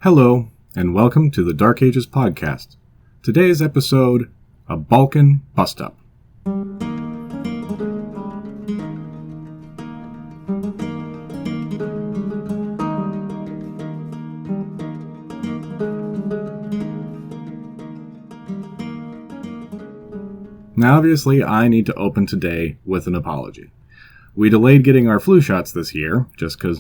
Hello, and welcome to the Dark Ages podcast. Today's episode, a Balkan Bust-Up. Now, obviously, I need to open today with an apology. We delayed getting our flu shots this year, just because,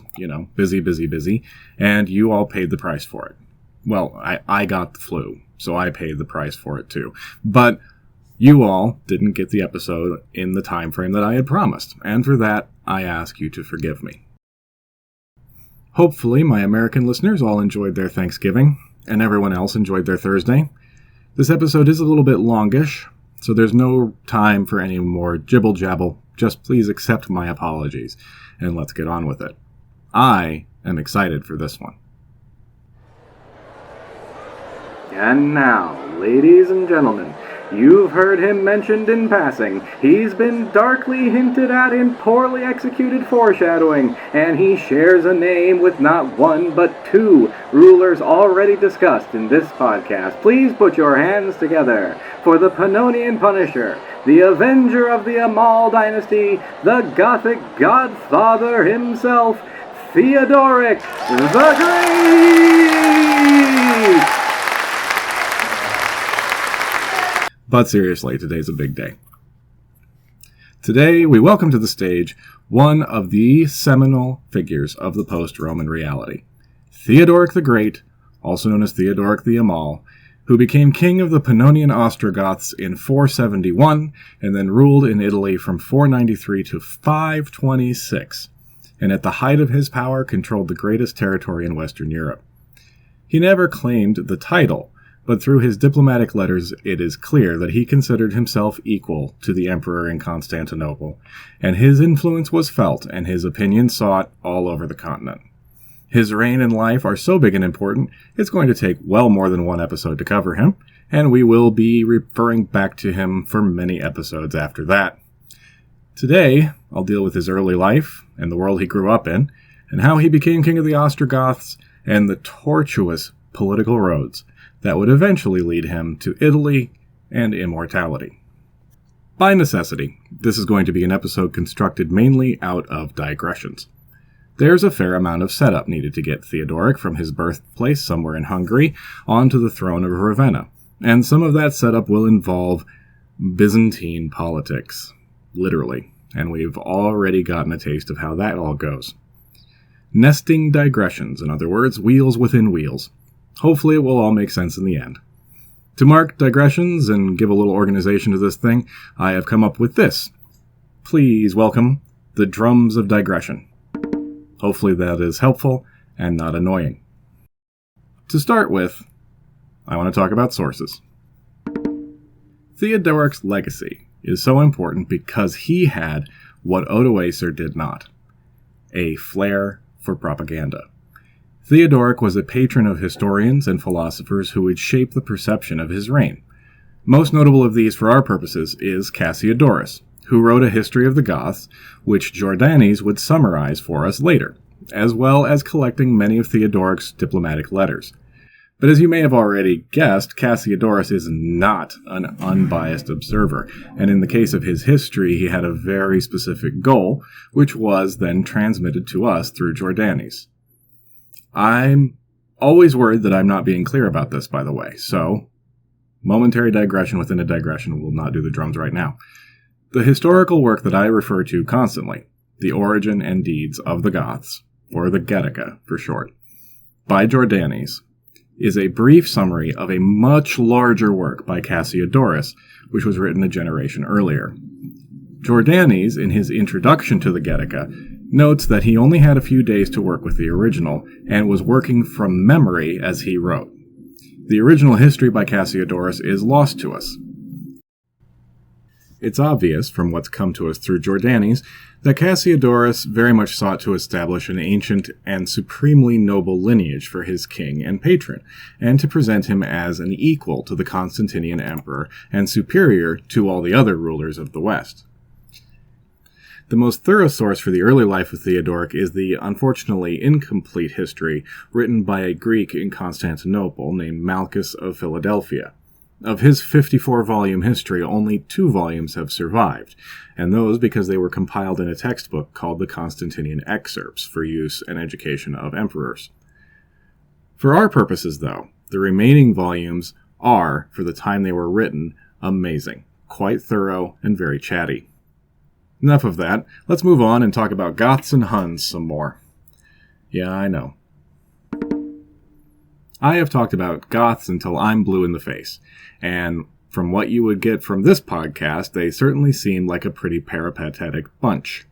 busy, and you all paid the price for it. Well, I got the flu, so I paid the price for it too. But you all didn't get the episode in the time frame that I had promised, and for that, I ask you to forgive me. Hopefully, my American listeners all enjoyed their Thanksgiving, and everyone else enjoyed their Thursday. This episode is a little bit longish, so there's no time for any more jibble-jabble. Just please accept my apologies, and let's get on with it. I am excited for this one. And now, ladies and gentlemen, you've heard him mentioned in passing. He's been darkly hinted at in poorly executed foreshadowing, and he shares a name with not one but two rulers already discussed in this podcast. Please put your hands together for the Pannonian Punisher, the Avenger of the Amal dynasty, the Gothic godfather himself, Theodoric the Great! But seriously, today's a big day. Today, we welcome to the stage one of the seminal figures of the post-Roman reality, Theodoric the Great, also known as Theodoric the Amal, who became king of the Pannonian Ostrogoths in 471 and then ruled in Italy from 493 to 526, and at the height of his power controlled the greatest territory in Western Europe. He never claimed the title, but through his diplomatic letters it is clear that he considered himself equal to the emperor in Constantinople, and his influence was felt and his opinion sought all over the continent. His reign and life are so big and important, it's going to take well more than one episode to cover him, and we will be referring back to him for many episodes after that. Today, I'll deal with his early life and the world he grew up in, and how he became king of the Ostrogoths, and the tortuous political roads that would eventually lead him to Italy and immortality. By necessity, this is going to be an episode constructed mainly out of digressions. There's a fair amount of setup needed to get Theodoric from his birthplace somewhere in Hungary onto the throne of Ravenna, and some of that setup will involve Byzantine politics, literally, and we've already gotten a taste of how that all goes. Nesting digressions, in other words, wheels within wheels. Hopefully it will all make sense in the end. To mark digressions and give a little organization to this thing, I have come up with this. Please welcome the drums of digression. Hopefully that is helpful and not annoying. To start with, I want to talk about sources. Theodoric's legacy is so important because he had what Odoacer did not: a flair for propaganda. Theodoric was a patron of historians and philosophers who would shape the perception of his reign. Most notable of these for our purposes is Cassiodorus, who wrote a history of the Goths, which Jordanes would summarize for us later, as well as collecting many of Theodoric's diplomatic letters. But as you may have already guessed, Cassiodorus is not an unbiased observer, and in the case of his history, he had a very specific goal, which was then transmitted to us through Jordanes. I'm always worried that I'm not being clear about this, by the way, so momentary digression within a digression. Will not do the drums right now. The historical work that I refer to constantly, The Origin and Deeds of the Goths, or the Getica for short, by Jordanes, is a brief summary of a much larger work by Cassiodorus, which was written a generation earlier. Jordanes, in his introduction to the Getica, notes that he only had a few days to work with the original, and was working from memory as he wrote. The original history by Cassiodorus is lost to us. It's obvious, from what's come to us through Jordanes, that Cassiodorus very much sought to establish an ancient and supremely noble lineage for his king and patron, and to present him as an equal to the Constantinian emperor and superior to all the other rulers of the West. The most thorough source for the early life of Theodoric is the unfortunately incomplete history written by a Greek in Constantinople named Malchus of Philadelphia. Of his 54-volume history, only 2 volumes have survived, and those because they were compiled in a textbook called the Constantinian Excerpts for use and education of emperors. For our purposes, though, the remaining volumes are, for the time they were written, amazing, quite thorough, and very chatty. Enough of that. Let's move on and talk about Goths and Huns some more. Yeah, I know. I have talked about Goths until I'm blue in the face, and from what you would get from this podcast, they certainly seem like a pretty peripatetic bunch.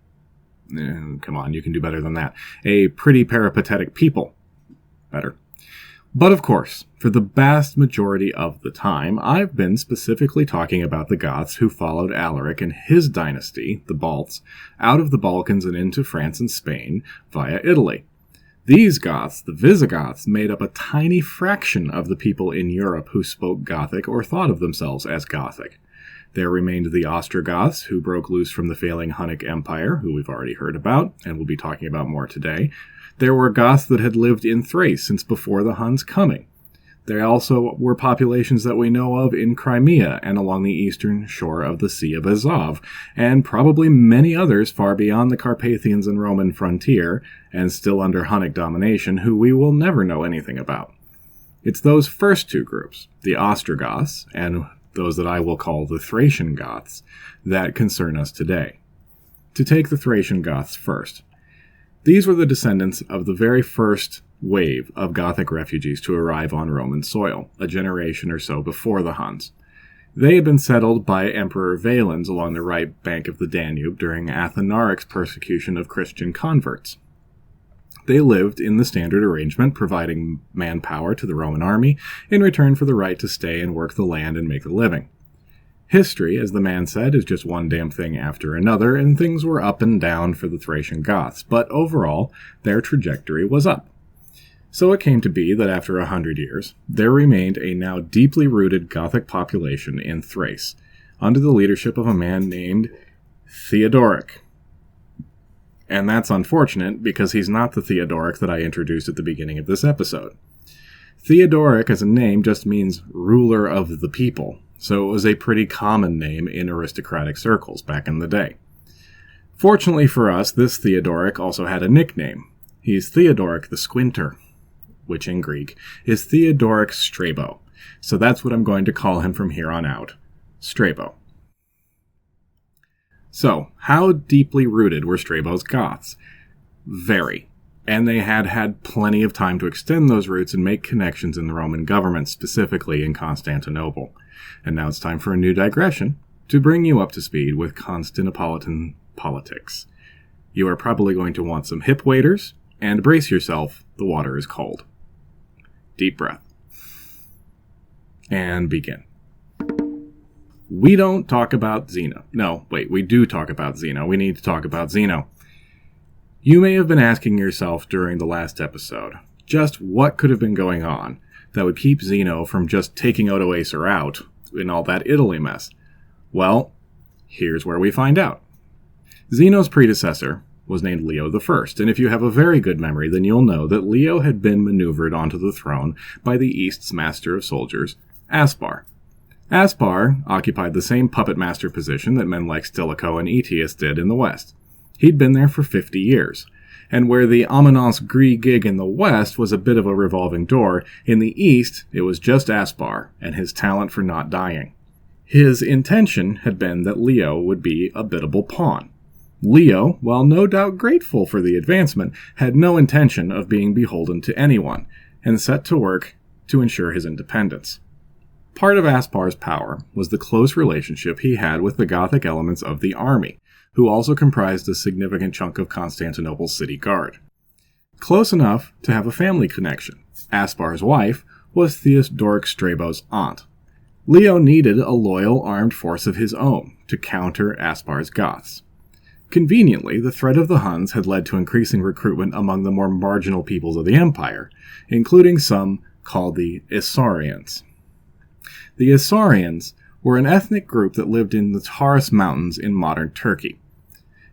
Come on, you can do better than that. A pretty peripatetic people. Better. But of course, for the vast majority of the time, I've been specifically talking about the Goths who followed Alaric and his dynasty, the Balts, out of the Balkans and into France and Spain via Italy. These Goths, the Visigoths, made up a tiny fraction of the people in Europe who spoke Gothic or thought of themselves as Gothic. There remained the Ostrogoths, who broke loose from the failing Hunnic Empire, who we've already heard about, and we'll be talking about more today. There were Goths that had lived in Thrace since before the Huns' coming. There also were populations that we know of in Crimea and along the eastern shore of the Sea of Azov, and probably many others far beyond the Carpathians and Roman frontier, and still under Hunnic domination, who we will never know anything about. It's those first 2 groups, the Ostrogoths, and those that I will call the Thracian Goths, that concern us today. To take the Thracian Goths first. These were the descendants of the very first wave of Gothic refugees to arrive on Roman soil, a generation or so before the Huns. They had been settled by Emperor Valens along the right bank of the Danube during Athanaric's persecution of Christian converts. They lived in the standard arrangement, providing manpower to the Roman army in return for the right to stay and work the land and make a living. History, as the man said, is just one damn thing after another, and things were up and down for the Thracian Goths, but overall, their trajectory was up. So it came to be that after 100 years, there remained a now deeply rooted Gothic population in Thrace, under the leadership of a man named Theodoric. And that's unfortunate, because he's not the Theodoric that I introduced at the beginning of this episode. Theodoric as a name just means ruler of the people, so it was a pretty common name in aristocratic circles back in the day. Fortunately for us, this Theodoric also had a nickname. He's Theodoric the Squinter, which in Greek is Theodoric Strabo. So that's what I'm going to call him from here on out, Strabo. So, how deeply rooted were Strabo's Goths? Very. And they had had plenty of time to extend those roots and make connections in the Roman government, specifically in Constantinople. And now it's time for a new digression to bring you up to speed with Constantinopolitan politics. You are probably going to want some hip waders, and brace yourself, the water is cold. Deep breath. And begin. We don't talk about Zeno. No, wait, we do talk about Zeno. We need to talk about Zeno. You may have been asking yourself during the last episode, just what could have been going on that would keep Zeno from just taking Odoacer out in all that Italy mess? Well, here's where we find out. Zeno's predecessor was named Leo I, and if you have a very good memory, then you'll know that Leo had been maneuvered onto the throne by the East's master of soldiers, Aspar. Aspar occupied the same puppet master position that men like Stilicho and Aetius did in the West. He'd been there for 50 years, and where the Ominos Gree gig in the West was a bit of a revolving door, in the East it was just Aspar and his talent for not dying. His intention had been that Leo would be a biddable pawn. Leo, while no doubt grateful for the advancement, had no intention of being beholden to anyone, and set to work to ensure his independence. Part of Aspar's power was the close relationship he had with the Gothic elements of the army, who also comprised a significant chunk of Constantinople's city guard. Close enough to have a family connection. Aspar's wife was Theodoric Strabo's aunt. Leo needed a loyal armed force of his own to counter Aspar's Goths. Conveniently, the threat of the Huns had led to increasing recruitment among the more marginal peoples of the empire, including some called the Isaurians. The Isaurians were an ethnic group that lived in the Taurus Mountains in modern Turkey.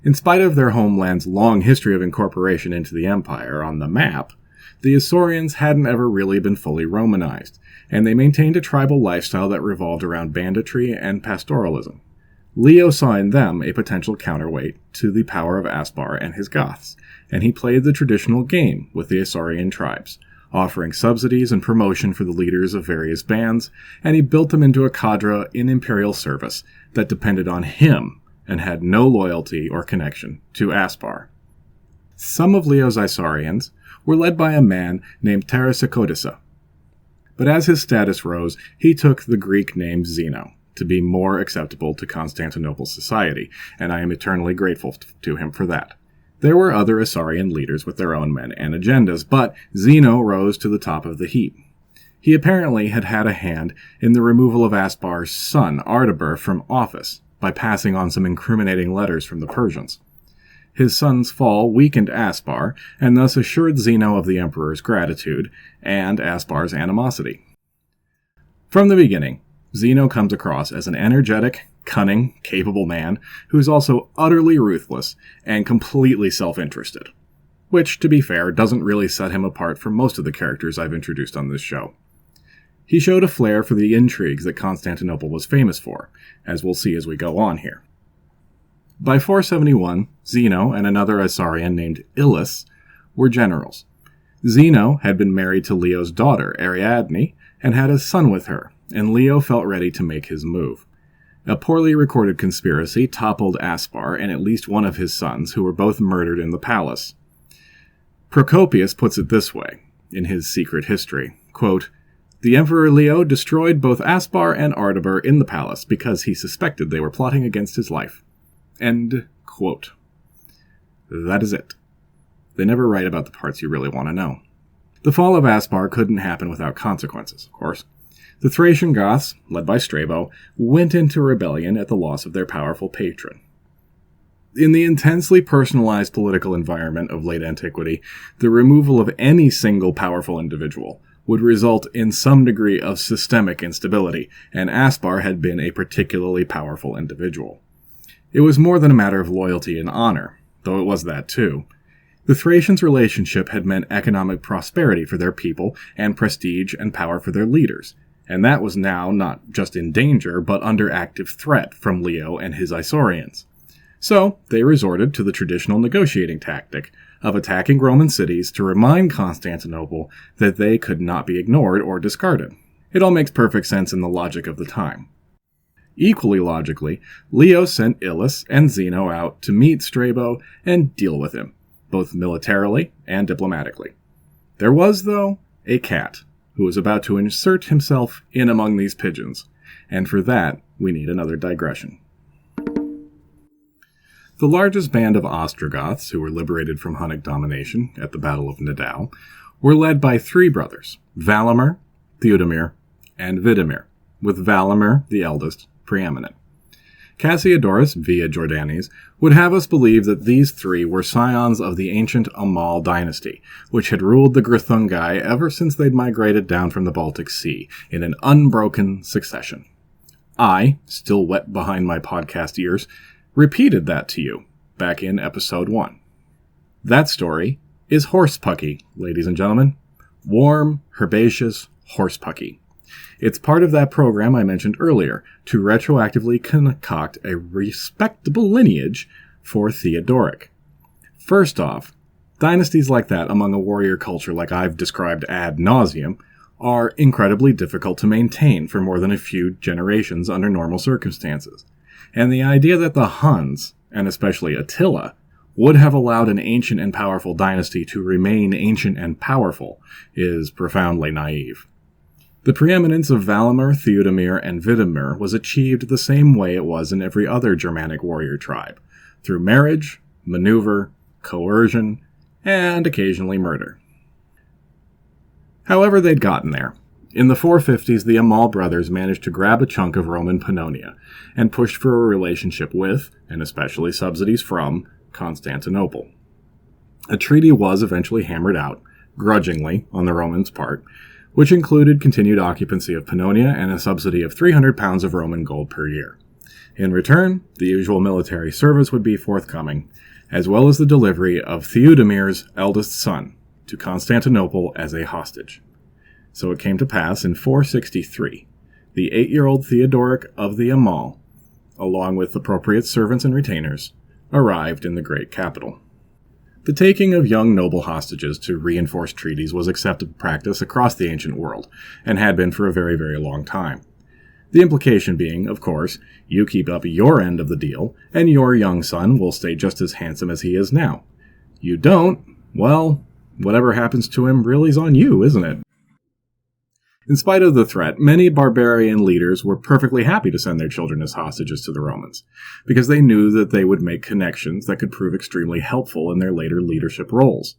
In spite of their homeland's long history of incorporation into the empire on the map, the Isaurians hadn't ever really been fully Romanized, and they maintained a tribal lifestyle that revolved around banditry and pastoralism. Leo saw in them a potential counterweight to the power of Aspar and his Goths, and he played the traditional game with the Isaurian tribes, offering subsidies and promotion for the leaders of various bands, and he built them into a cadre in imperial service that depended on him and had no loyalty or connection to Aspar. Some of Leo's Isaurians were led by a man named Tarasicodissa, but as his status rose, he took the Greek name Zeno to be more acceptable to Constantinople society, and I am eternally grateful to him for that. There were other Isaurian leaders with their own men and agendas, but Zeno rose to the top of the heap. He apparently had had a hand in the removal of Aspar's son, Artaber, from office by passing on some incriminating letters from the Persians. His son's fall weakened Aspar, and thus assured Zeno of the emperor's gratitude and Aspar's animosity. From the beginning, Zeno comes across as an energetic, cunning, capable man who is also utterly ruthless and completely self-interested, which, to be fair, doesn't really set him apart from most of the characters I've introduced on this show. He showed a flair for the intrigues that Constantinople was famous for, as we'll see as we go on here. By 471, Zeno and another Isaurian named Ilus were generals. Zeno had been married to Leo's daughter, Ariadne, and had a son with her, and Leo felt ready to make his move. A poorly recorded conspiracy toppled Aspar and at least one of his sons, who were both murdered in the palace. Procopius puts it this way, in his secret history, quote, "The Emperor Leo destroyed both Aspar and Artaber in the palace because he suspected they were plotting against his life." End quote. That is it. They never write about the parts you really want to know. The fall of Aspar couldn't happen without consequences, of course. The Thracian Goths, led by Strabo, went into rebellion at the loss of their powerful patron. In the intensely personalized political environment of late antiquity, the removal of any single powerful individual would result in some degree of systemic instability, and Aspar had been a particularly powerful individual. It was more than a matter of loyalty and honor, though it was that too. The Thracians' relationship had meant economic prosperity for their people and prestige and power for their leaders, and that was now not just in danger, but under active threat from Leo and his Isaurians. So they resorted to the traditional negotiating tactic of attacking Roman cities to remind Constantinople that they could not be ignored or discarded. It all makes perfect sense in the logic of the time. Equally logically, Leo sent Ilus and Zeno out to meet Strabo and deal with him, both militarily and diplomatically. There was, though, a cat who was about to insert himself in among these pigeons, and for that we need another digression. The largest band of Ostrogoths, who were liberated from Hunnic domination at the Battle of Nidau, were led by three brothers, Valamir, Theodomir, and Vidimir, with Valamir, the eldest, preeminent. Cassiodorus, via Jordanes, would have us believe that these three were scions of the ancient Amal dynasty, which had ruled the Greuthungi ever since they'd migrated down from the Baltic Sea in an unbroken succession. I, still wet behind my podcast ears, repeated that to you back in episode 1. That story is Horsepucky, ladies and gentlemen. Warm, herbaceous Horsepucky. It's part of that program I mentioned earlier to retroactively concoct a respectable lineage for Theodoric. First off, dynasties like that among a warrior culture like I've described ad nauseum are incredibly difficult to maintain for more than a few generations under normal circumstances. And the idea that the Huns, and especially Attila, would have allowed an ancient and powerful dynasty to remain ancient and powerful is profoundly naive. The preeminence of Valamir, Theodomir, and Vidimir was achieved the same way it was in every other Germanic warrior tribe, through marriage, maneuver, coercion, and occasionally murder. However they'd gotten there. In the 450s, the Amal brothers managed to grab a chunk of Roman Pannonia and pushed for a relationship with, and especially subsidies from, Constantinople. A treaty was eventually hammered out, grudgingly, on the Romans' part, which included continued occupancy of Pannonia and a subsidy of 300 pounds of Roman gold per year. In return, the usual military service would be forthcoming, as well as the delivery of Theodomir's eldest son to Constantinople as a hostage. So it came to pass in 463, the 8-year-old Theodoric of the Amal, along with appropriate servants and retainers, arrived in the great capital. The taking of young noble hostages to reinforce treaties was accepted practice across the ancient world, and had been for a very, very long time. The implication being, of course, you keep up your end of the deal, and your young son will stay just as handsome as he is now. You don't, well, whatever happens to him really is on you, isn't it? In spite of the threat, many barbarian leaders were perfectly happy to send their children as hostages to the Romans, because they knew that they would make connections that could prove extremely helpful in their later leadership roles.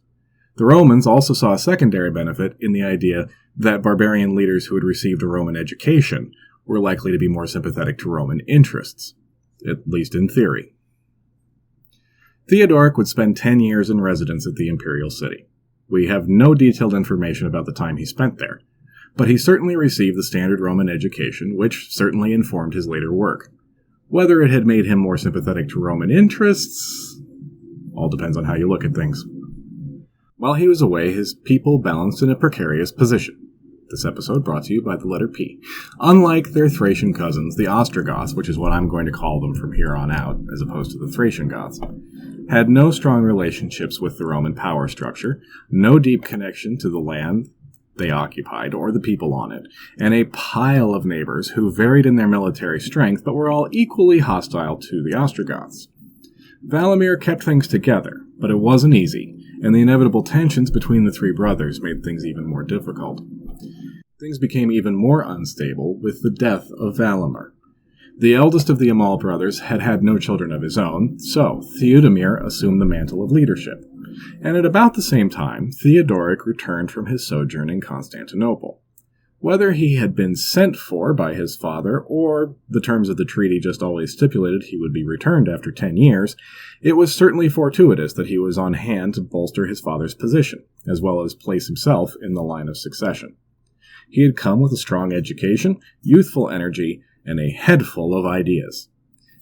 The Romans also saw a secondary benefit in the idea that barbarian leaders who had received a Roman education were likely to be more sympathetic to Roman interests, at least in theory. Theodoric would spend 10 years in residence at the imperial city. We have no detailed information about the time he spent there, but he certainly received the standard Roman education, which certainly informed his later work. Whether it had made him more sympathetic to Roman interests, all depends on how you look at things. While he was away, his people balanced in a precarious position. This episode brought to you by the letter P. Unlike their Thracian cousins, the Ostrogoths, which is what I'm going to call them from here on out, as opposed to the Thracian Goths, had no strong relationships with the Roman power structure, no deep connection to the land they occupied or the people on it, and a pile of neighbors who varied in their military strength but were all equally hostile to the Ostrogoths. Valimir kept things together, but it wasn't easy, and the inevitable tensions between the three brothers made things even more difficult. Things became even more unstable with the death of Valimir. The eldest of the Amal brothers had had no children of his own, so Theodomir assumed the mantle of leadership. And at about the same time, Theodoric returned from his sojourn in Constantinople. Whether he had been sent for by his father, or the terms of the treaty just always stipulated he would be returned after 10 years, it was certainly fortuitous that he was on hand to bolster his father's position, as well as place himself in the line of succession. He had come with a strong education, youthful energy, and a head full of ideas.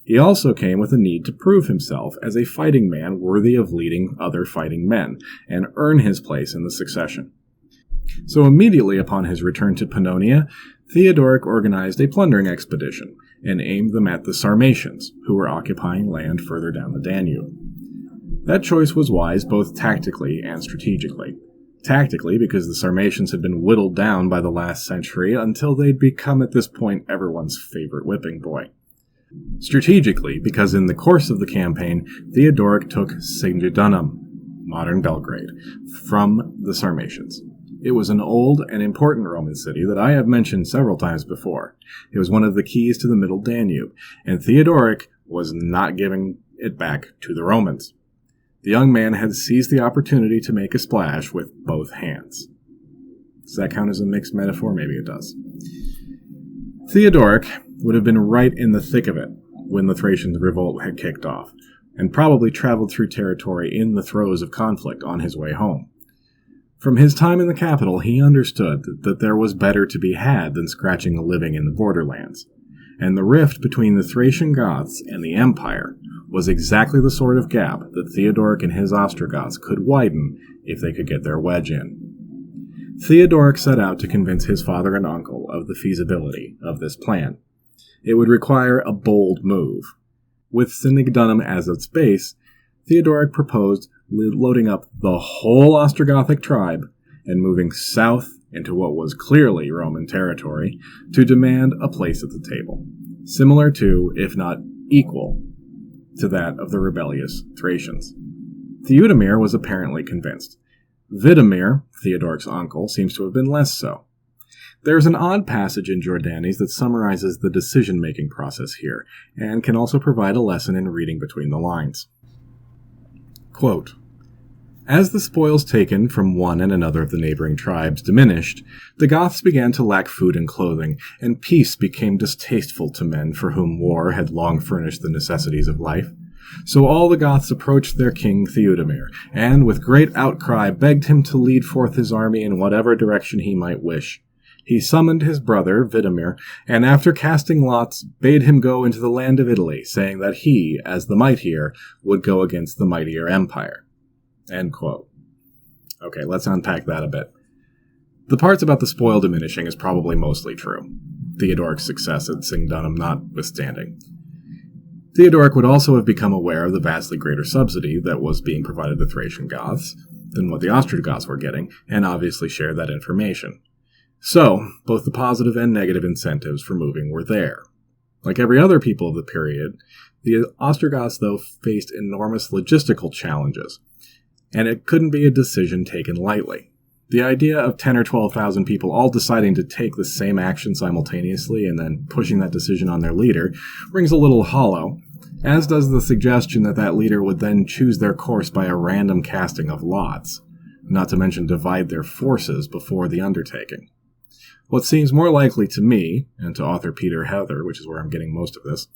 He also came with a need to prove himself as a fighting man worthy of leading other fighting men, and earn his place in the succession. So immediately upon his return to Pannonia, Theodoric organized a plundering expedition, and aimed them at the Sarmatians, who were occupying land further down the Danube. That choice was wise both tactically and strategically. Tactically, because the Sarmatians had been whittled down by the last century until they'd become at this point everyone's favorite whipping boy. Strategically, because in the course of the campaign, Theodoric took Singidunum, modern Belgrade, from the Sarmatians. It was an old and important Roman city that I have mentioned several times before. It was one of the keys to the Middle Danube, and Theodoric was not giving it back to the Romans. The young man had seized the opportunity to make a splash with both hands. Does that count as a mixed metaphor? Maybe it does. Theodoric would have been right in the thick of it when the Thracian revolt had kicked off, and probably traveled through territory in the throes of conflict on his way home. From his time in the capital, he understood that there was better to be had than scratching a living in the borderlands, and the rift between the Thracian Goths and the Empire was exactly the sort of gap that Theodoric and his Ostrogoths could widen if they could get their wedge in. Theodoric set out to convince his father and uncle of the feasibility of this plan. It would require a bold move. With Singidunum as its base, Theodoric proposed loading up the whole Ostrogothic tribe and moving south into what was clearly Roman territory to demand a place at the table, similar to, if not equal, to that of the rebellious Thracians. Theodomir was apparently convinced. Vidomir, Theodoric's uncle, seems to have been less so. There is an odd passage in Jordanes that summarizes the decision-making process here, and can also provide a lesson in reading between the lines. Quote, "As the spoils taken from one and another of the neighboring tribes diminished, the Goths began to lack food and clothing, and peace became distasteful to men for whom war had long furnished the necessities of life. So all the Goths approached their king Theodomir, and with great outcry begged him to lead forth his army in whatever direction he might wish. He summoned his brother, Vidomir, and after casting lots, bade him go into the land of Italy, saying that he, as the mightier, would go against the mightier empire. End quote. Okay, let's unpack that a bit. The parts about the spoil diminishing is probably mostly true, Theodoric's success at Singdunum notwithstanding. Theodoric would also have become aware of the vastly greater subsidy that was being provided to Thracian Goths than what the Ostrogoths were getting, and obviously shared that information. So, both the positive and negative incentives for moving were there. Like every other people of the period, the Ostrogoths, though, faced enormous logistical challenges, and it couldn't be a decision taken lightly. The idea of 10 or 12,000 people all deciding to take the same action simultaneously and then pushing that decision on their leader rings a little hollow, as does the suggestion that that leader would then choose their course by a random casting of lots, not to mention divide their forces before the undertaking. What seems more likely to me, and to author Peter Heather, which is where I'm getting most of this,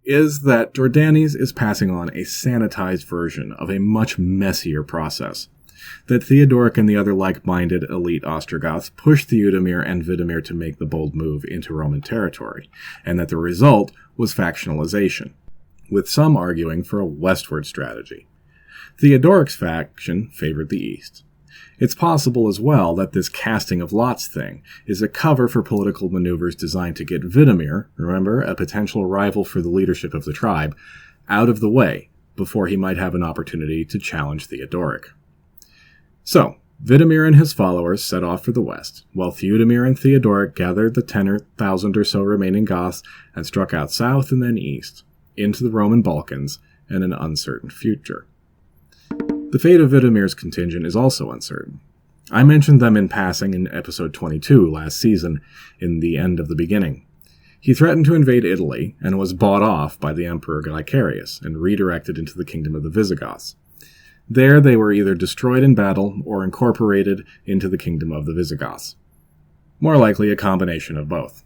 is that Jordanes is passing on a sanitized version of a much messier process. That Theodoric and the other like-minded elite Ostrogoths pushed Theodemir and Vidomir to make the bold move into Roman territory, and that the result was factionalization, with some arguing for a westward strategy. Theodoric's faction favored the east. It's possible as well that this casting of lots thing is a cover for political maneuvers designed to get Vidomir, remember, a potential rival for the leadership of the tribe, out of the way before he might have an opportunity to challenge Theodoric. So, Vidomir and his followers set off for the west, while Theodemir and Theodoric gathered the 10,000 or so remaining Goths and struck out south and then east, into the Roman Balkans and an uncertain future. The fate of Vidomir's contingent is also uncertain. I mentioned them in passing in episode 22 last season, in The End of the Beginning. He threatened to invade Italy and was bought off by the Emperor Glycerius and redirected into the kingdom of the Visigoths. There they were either destroyed in battle or incorporated into the kingdom of the Visigoths. More likely a combination of both.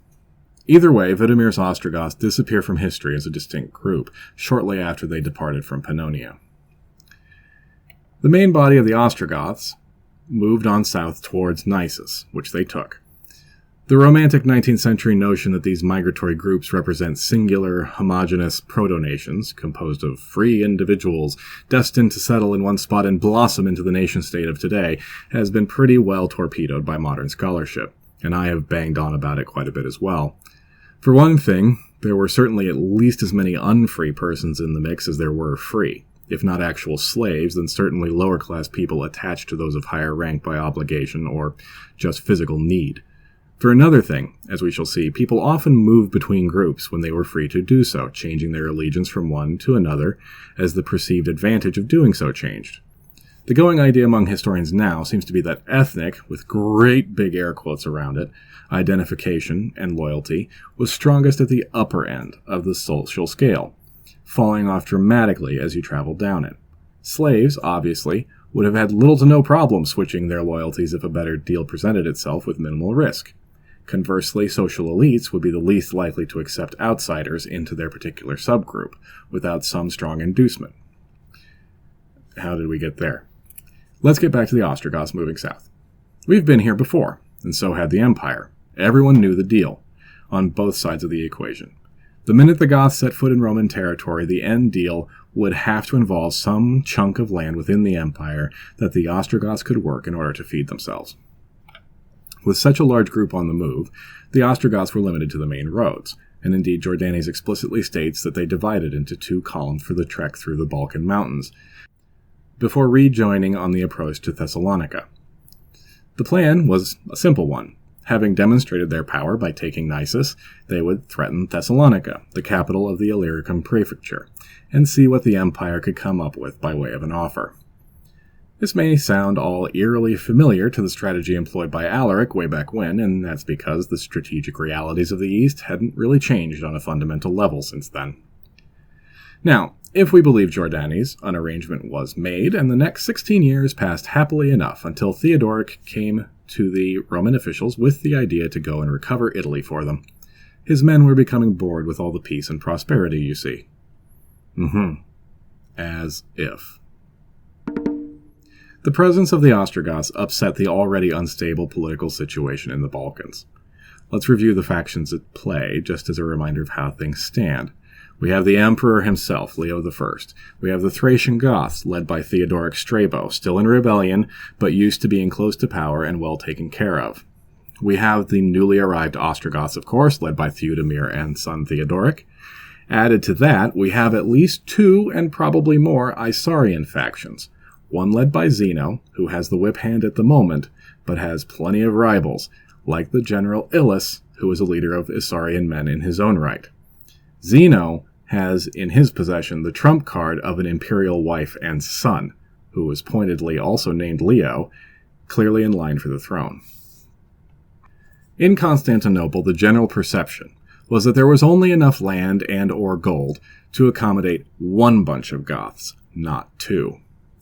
Either way, Vidomir's Ostrogoths disappear from history as a distinct group shortly after they departed from Pannonia. The main body of the Ostrogoths moved on south towards Nisus, which they took. The romantic 19th century notion that these migratory groups represent singular, homogeneous proto-nations, composed of free individuals destined to settle in one spot and blossom into the nation-state of today, has been pretty well torpedoed by modern scholarship, and I have banged on about it quite a bit as well. For one thing, there were certainly at least as many unfree persons in the mix as there were free. If not actual slaves, then certainly lower-class people attached to those of higher rank by obligation or just physical need. For another thing, as we shall see, people often moved between groups when they were free to do so, changing their allegiance from one to another as the perceived advantage of doing so changed. The going idea among historians now seems to be that ethnic, with great big air quotes around it, identification and loyalty was strongest at the upper end of the social scale, falling off dramatically as you traveled down it. Slaves, obviously, would have had little to no problem switching their loyalties if a better deal presented itself with minimal risk. Conversely, social elites would be the least likely to accept outsiders into their particular subgroup without some strong inducement. How did we get there? Let's get back to the Ostrogoths moving south. We've been here before, and so had the Empire. Everyone knew the deal, on both sides of the equation. The minute the Goths set foot in Roman territory, the end deal would have to involve some chunk of land within the Empire that the Ostrogoths could work in order to feed themselves. With such a large group on the move, the Ostrogoths were limited to the main roads, and indeed Jordanes explicitly states that they divided into two columns for the trek through the Balkan mountains, before rejoining on the approach to Thessalonica. The plan was a simple one. Having demonstrated their power by taking Nisus, they would threaten Thessalonica, the capital of the Illyricum prefecture, and see what the empire could come up with by way of an offer. This may sound all eerily familiar to the strategy employed by Alaric way back when, and that's because the strategic realities of the East hadn't really changed on a fundamental level since then. Now, if we believe Jordanes, an arrangement was made, and the next 16 years passed happily enough until Theodoric came to the Roman officials with the idea to go and recover Italy for them. His men were becoming bored with all the peace and prosperity, you see. As if. The presence of the Ostrogoths upset the already unstable political situation in the Balkans. Let's review the factions at play, just as a reminder of how things stand. We have the Emperor himself, Leo I. We have the Thracian Goths, led by Theodoric Strabo, still in rebellion, but used to being close to power and well taken care of. We have the newly arrived Ostrogoths, of course, led by Theudemir and son Theodoric. Added to that, we have at least 2 and probably more Isaurian factions, one led by Zeno, who has the whip hand at the moment, but has plenty of rivals, like the general Ilus, who is a leader of Isaurian men in his own right. Zeno has in his possession the trump card of an imperial wife and son, who was pointedly also named Leo, clearly in line for the throne. In Constantinople, the general perception was that there was only enough land and or gold to accommodate one bunch of Goths, not 2.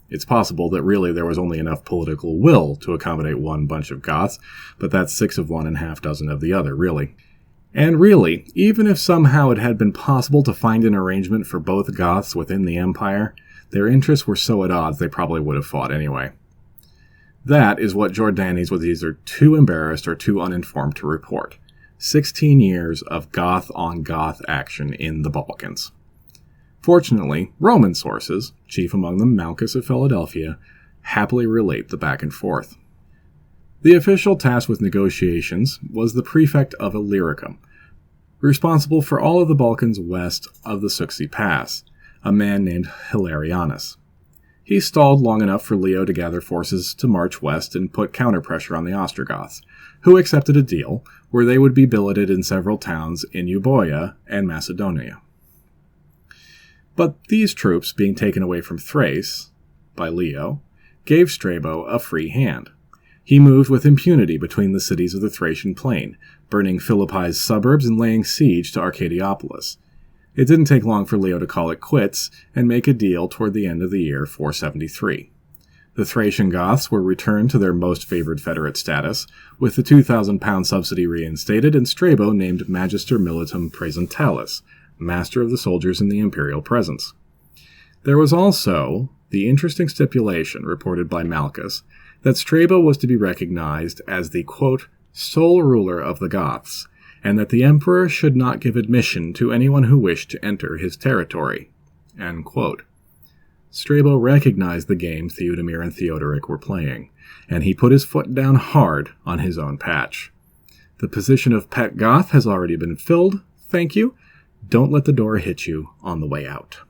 It's possible that really there was only enough political will to accommodate one bunch of Goths, but that's 6 of one and half dozen of the other, really. And really, even if somehow it had been possible to find an arrangement for both Goths within the empire, their interests were so at odds they probably would have fought anyway. That is what Jordanes was either too embarrassed or too uninformed to report. 16 years of Goth-on-Goth action in the Balkans. Fortunately, Roman sources, chief among them Malchus of Philadelphia, happily relate the back and forth. The official tasked with negotiations was the prefect of Illyricum, responsible for all of the Balkans west of the Suxi Pass, a man named Hilarianus. He stalled long enough for Leo to gather forces to march west and put counter-pressure on the Ostrogoths, who accepted a deal where they would be billeted in several towns in Euboea and Macedonia. But these troops, being taken away from Thrace by Leo, gave Strabo a free hand. He moved with impunity between the cities of the Thracian plain, burning Philippi's suburbs and laying siege to Arcadiopolis. It didn't take long for Leo to call it quits and make a deal toward the end of the year 473. The Thracian Goths were returned to their most favored federate status, with the 2,000-pound subsidy reinstated and Strabo named Magister Militum Praesentalis, master of the soldiers in the imperial presence. There was also the interesting stipulation, reported by Malchus, that Strabo was to be recognized as the, quote, sole ruler of the Goths, and that the emperor should not give admission to anyone who wished to enter his territory, end quote. Strabo recognized the game Theudemir and Theodoric were playing, and he put his foot down hard on his own patch. The position of pet Goth has already been filled, thank you. Don't let the door hit you on the way out.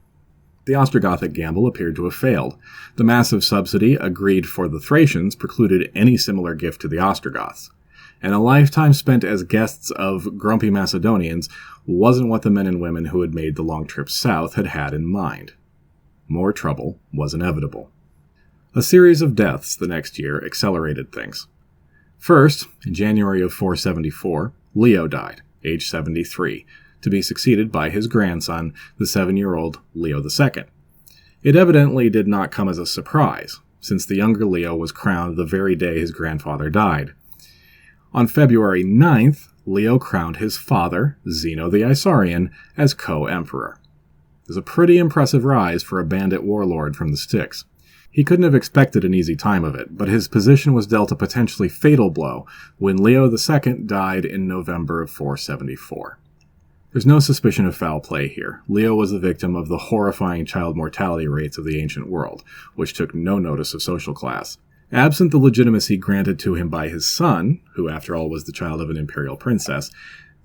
The Ostrogothic gamble appeared to have failed. The massive subsidy agreed for the Thracians precluded any similar gift to the Ostrogoths, and a lifetime spent as guests of grumpy Macedonians wasn't what the men and women who had made the long trip south had had in mind. More trouble was inevitable. A series of deaths the next year accelerated things. First, in January of 474, Leo died, age 73, to be succeeded by his grandson, the 7-year-old Leo II. It evidently did not come as a surprise, since the younger Leo was crowned the very day his grandfather died. On February 9th, Leo crowned his father, Zeno the Isaurian, as co-emperor. It was a pretty impressive rise for a bandit warlord from the sticks. He couldn't have expected an easy time of it, but his position was dealt a potentially fatal blow when Leo II died in November of 474. There's no suspicion of foul play here. Leo was the victim of the horrifying child mortality rates of the ancient world, which took no notice of social class. Absent the legitimacy granted to him by his son, who after all was the child of an imperial princess,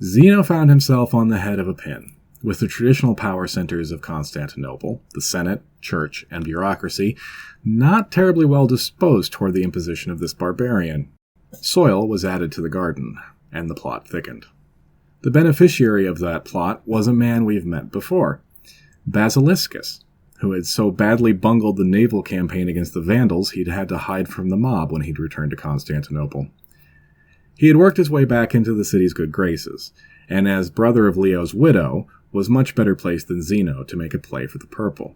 Zeno found himself on the head of a pin, with the traditional power centers of Constantinople, the Senate, church, and bureaucracy, not terribly well disposed toward the imposition of this barbarian. Soil was added to the garden, and the plot thickened. The beneficiary of that plot was a man we've met before, Basiliscus, who had so badly bungled the naval campaign against the Vandals he'd had to hide from the mob when he'd returned to Constantinople. He had worked his way back into the city's good graces, and as brother of Leo's widow, was much better placed than Zeno to make a play for the purple.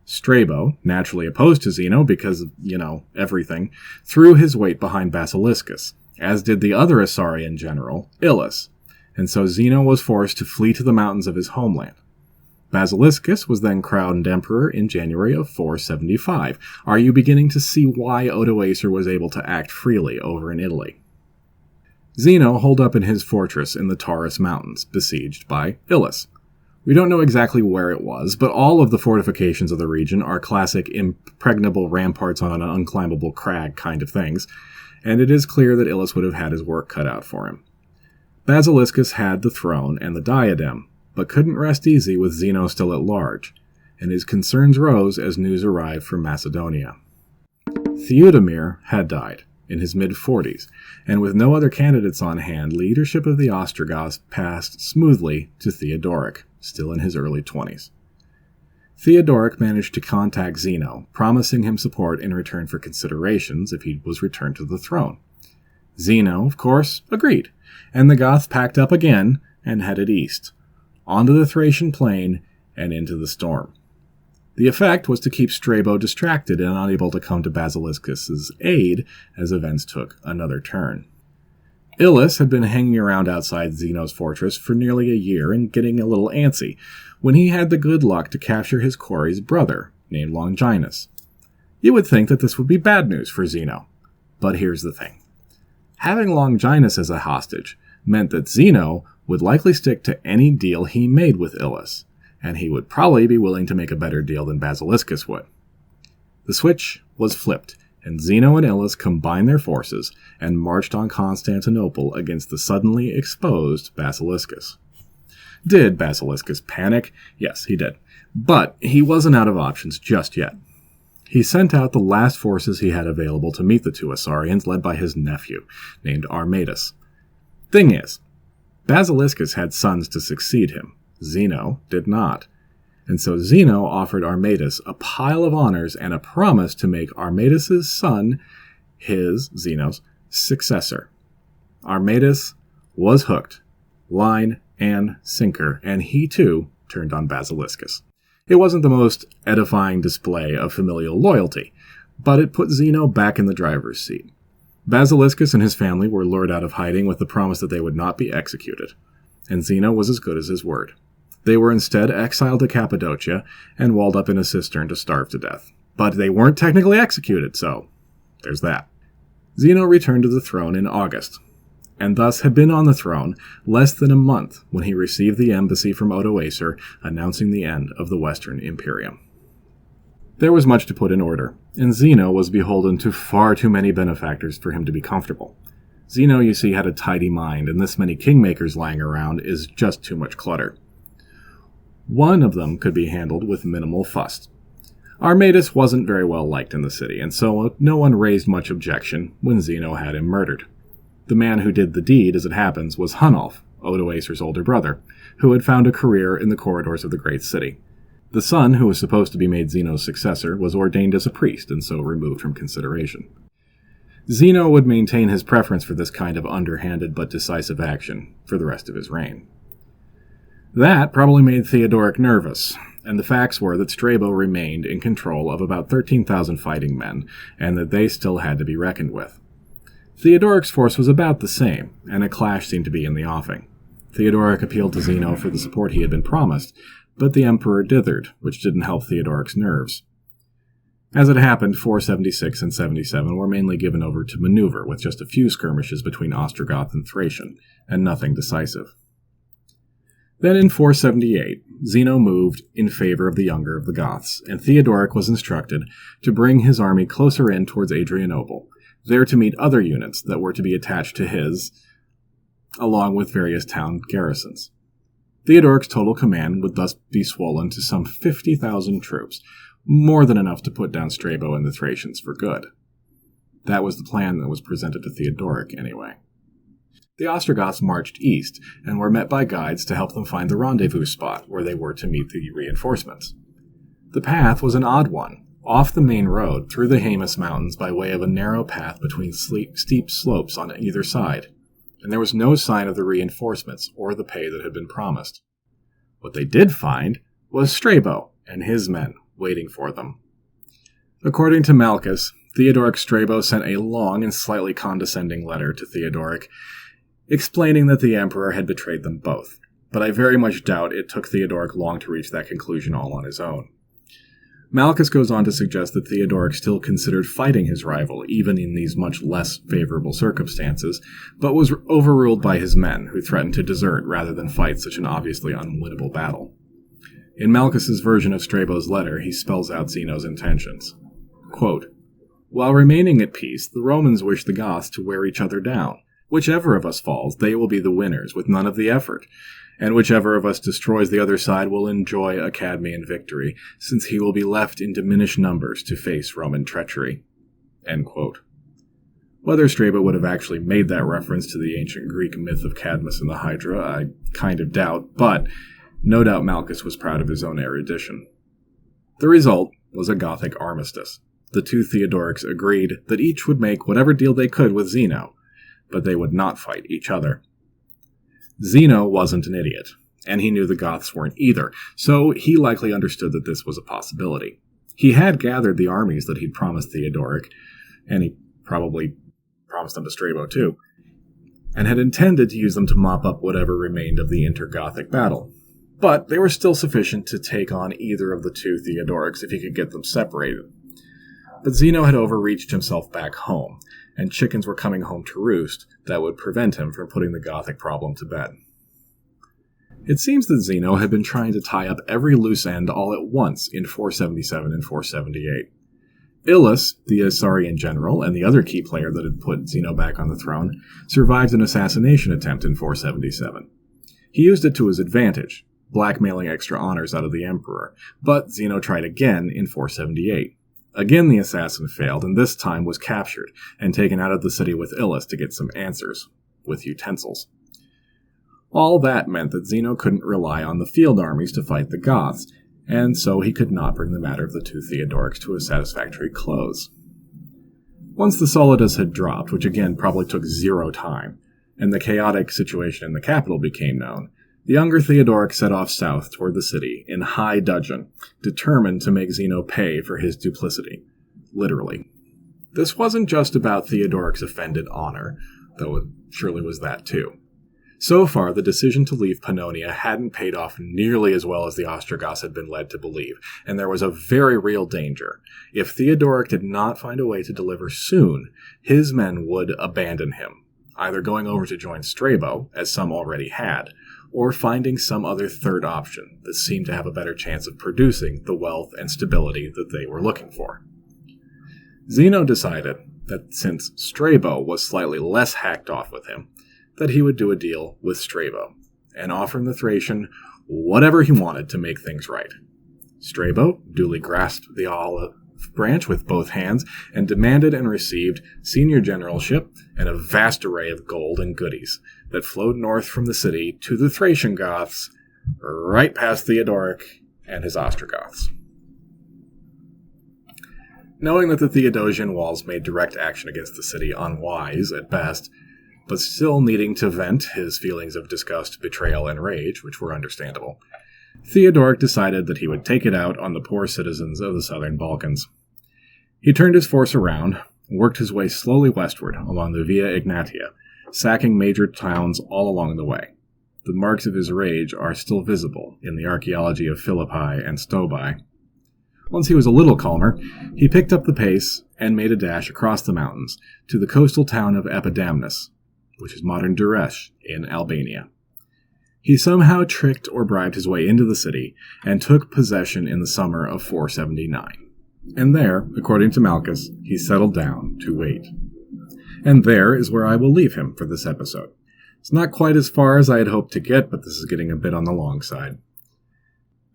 Strabo, naturally opposed to Zeno because of, everything, threw his weight behind Basiliscus, as did the other Isaurian general, Ilus, and so Zeno was forced to flee to the mountains of his homeland. Basiliscus was then crowned emperor in January of 475. Are you beginning to see why Odoacer was able to act freely over in Italy? Zeno holed up in his fortress in the Taurus Mountains, besieged by Ilus. We don't know exactly where it was, but all of the fortifications of the region are classic impregnable ramparts on an unclimbable crag kind of things, and it is clear that Ilus would have had his work cut out for him. Basiliscus had the throne and the diadem, but couldn't rest easy with Zeno still at large, and his concerns rose as news arrived from Macedonia. Theodemir had died in his mid-40s, and with no other candidates on hand, leadership of the Ostrogoths passed smoothly to Theodoric, still in his early 20s. Theodoric managed to contact Zeno, promising him support in return for considerations if he was returned to the throne. Zeno, of course, agreed, and the Goths packed up again and headed east, onto the Thracian plain and into the storm. The effect was to keep Strabo distracted and unable to come to Basiliscus's aid as events took another turn. Ilus had been hanging around outside Zeno's fortress for nearly a year and getting a little antsy, when he had the good luck to capture his quarry's brother, named Longinus. You would think that this would be bad news for Zeno, but here's the thing. Having Longinus as a hostage meant that Zeno would likely stick to any deal he made with Ilus, and he would probably be willing to make a better deal than Basiliscus would. The switch was flipped, and Zeno and Ilus combined their forces and marched on Constantinople against the suddenly exposed Basiliscus. Did Basiliscus panic? Yes, he did. But he wasn't out of options just yet. He sent out the last forces he had available to meet the two Isaurians, led by his nephew, named Armatus. Thing is, Basiliscus had sons to succeed him. Zeno did not. And so Zeno offered Armatus a pile of honors and a promise to make Armatus' son, Zeno's, successor. Armatus was hooked, line and sinker, and he too turned on Basiliscus. It wasn't the most edifying display of familial loyalty, but it put Zeno back in the driver's seat. Basiliscus and his family were lured out of hiding with the promise that they would not be executed, and Zeno was as good as his word. They were instead exiled to Cappadocia and walled up in a cistern to starve to death. But they weren't technically executed, so there's that. Zeno returned to the throne in August, and thus had been on the throne less than a month when he received the embassy from Odoacer announcing the end of the Western Imperium. There was much to put in order, and Zeno was beholden to far too many benefactors for him to be comfortable. Zeno, you see, had a tidy mind, and this many kingmakers lying around is just too much clutter. One of them could be handled with minimal fuss. Armatus wasn't very well liked in the city, and so no one raised much objection when Zeno had him murdered. The man who did the deed, as it happens, was Hunulf, Odoacer's older brother, who had found a career in the corridors of the great city. The son, who was supposed to be made Zeno's successor, was ordained as a priest and so removed from consideration. Zeno would maintain his preference for this kind of underhanded but decisive action for the rest of his reign. That probably made Theodoric nervous, and the facts were that Strabo remained in control of about 13,000 fighting men, and that they still had to be reckoned with. Theodoric's force was about the same, and a clash seemed to be in the offing. Theodoric appealed to Zeno for the support he had been promised, but the emperor dithered, which didn't help Theodoric's nerves. As it happened, 476 and 77 were mainly given over to maneuver, with just a few skirmishes between Ostrogoth and Thracian, and nothing decisive. Then in 478, Zeno moved in favor of the younger of the Goths, and Theodoric was instructed to bring his army closer in towards Adrianople, there to meet other units that were to be attached to his, along with various town garrisons. Theodoric's total command would thus be swollen to some 50,000 troops, more than enough to put down Strabo and the Thracians for good. That was the plan that was presented to Theodoric, anyway. The Ostrogoths marched east, and were met by guides to help them find the rendezvous spot where they were to meet the reinforcements. The path was an odd one, off the main road through the Haemus Mountains by way of a narrow path between steep slopes on either side, and there was no sign of the reinforcements or the pay that had been promised. What they did find was Strabo and his men waiting for them. According to Malchus, Theodoric Strabo sent a long and slightly condescending letter to Theodoric, explaining that the emperor had betrayed them both, but I very much doubt it took Theodoric long to reach that conclusion all on his own. Malchus goes on to suggest that Theodoric still considered fighting his rival, even in these much less favorable circumstances, but was overruled by his men, who threatened to desert rather than fight such an obviously unwinnable battle. In Malchus's version of Strabo's letter, he spells out Zeno's intentions. Quote, "While remaining at peace, the Romans wish the Goths to wear each other down. Whichever of us falls, they will be the winners, with none of the effort. And whichever of us destroys the other side will enjoy a Cadmean victory, since he will be left in diminished numbers to face Roman treachery." End quote. Whether Strabo would have actually made that reference to the ancient Greek myth of Cadmus and the Hydra, I kind of doubt, but no doubt Malchus was proud of his own erudition. The result was a Gothic armistice. The two Theodorics agreed that each would make whatever deal they could with Zeno, but they would not fight each other. Zeno wasn't an idiot, and he knew the Goths weren't either, so he likely understood that this was a possibility. He had gathered the armies that he'd promised Theodoric, and he probably promised them to Strabo too, and had intended to use them to mop up whatever remained of the inter-Gothic battle. But they were still sufficient to take on either of the two Theodorics if he could get them separated. But Zeno had overreached himself back home, and chickens were coming home to roost that would prevent him from putting the Gothic problem to bed. It seems that Zeno had been trying to tie up every loose end all at once in 477 and 478. Ilus, the Isaurian general, and the other key player that had put Zeno back on the throne, survived an assassination attempt in 477. He used it to his advantage, blackmailing extra honors out of the emperor, but Zeno tried again in 478. Again the assassin failed, and this time was captured and taken out of the city with Ilus to get some answers, with utensils. All that meant that Zeno couldn't rely on the field armies to fight the Goths, and so he could not bring the matter of the two Theodorics to a satisfactory close. Once the Solidus had dropped, which again probably took zero time, and the chaotic situation in the capital became known, the younger Theodoric set off south toward the city in high dudgeon, determined to make Zeno pay for his duplicity. Literally. This wasn't just about Theodoric's offended honor, though it surely was that too. So far, the decision to leave Pannonia hadn't paid off nearly as well as the Ostrogoths had been led to believe, and there was a very real danger. If Theodoric did not find a way to deliver soon, his men would abandon him, either going over to join Strabo, as some already had, or finding some other third option that seemed to have a better chance of producing the wealth and stability that they were looking for. Zeno decided that since Strabo was slightly less hacked off with him, that he would do a deal with Strabo, and offer the Thracian whatever he wanted to make things right. Strabo duly grasped the olive branch with both hands, and demanded and received senior generalship and a vast array of gold and goodies that flowed north from the city to the Thracian Goths, right past Theodoric and his Ostrogoths. Knowing that the Theodosian walls made direct action against the city unwise at best, but still needing to vent his feelings of disgust, betrayal, and rage, which were understandable, Theodoric decided that he would take it out on the poor citizens of the southern Balkans. He turned his force around and worked his way slowly westward along the Via Egnatia, sacking major towns all along the way. The marks of his rage are still visible in the archaeology of Philippi and Stobi. Once he was a little calmer, he picked up the pace and made a dash across the mountains to the coastal town of Epidamnus, which is modern Duresh in Albania. He somehow tricked or bribed his way into the city and took possession in the summer of 479. And there, according to Malchus, he settled down to wait. And there is where I will leave him for this episode. It's not quite as far as I had hoped to get, but this is getting a bit on the long side.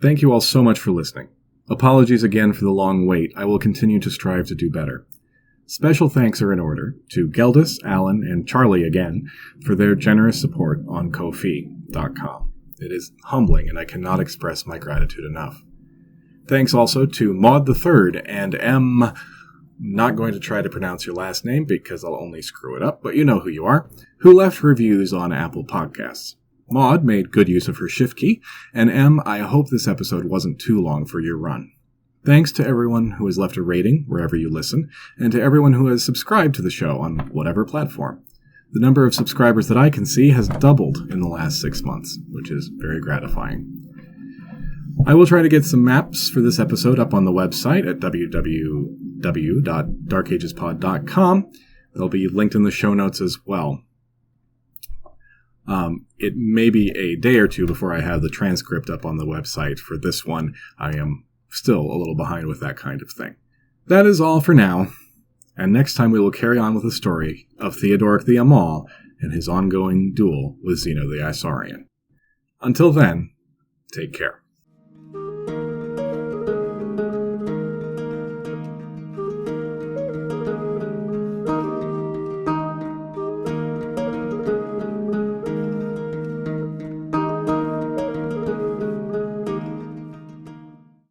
Thank you all so much for listening. Apologies again for the long wait. I will continue to strive to do better. Special thanks are in order to Geldis, Alan, and Charlie again for their generous support on Ko-fi.com. It is humbling, and I cannot express my gratitude enough. Thanks also to Maud III and M. Not going to try to pronounce your last name because I'll only screw it up, but you know who you are, who left reviews on Apple Podcasts. Maud made good use of her shift key, and M, I hope this episode wasn't too long for your run. Thanks to everyone who has left a rating wherever you listen, and to everyone who has subscribed to the show on whatever platform. The number of subscribers that I can see has doubled in the last 6 months, which is very gratifying. I will try to get some maps for this episode up on the website at www.darkagespod.com. They'll be linked in the show notes as well. It may be a day or two before I have the transcript up on the website for this one. I am still a little behind with that kind of thing. That is all for now, and next time we will carry on with the story of Theodoric the Amal and his ongoing duel with Zeno the Isaurian. Until then, take care.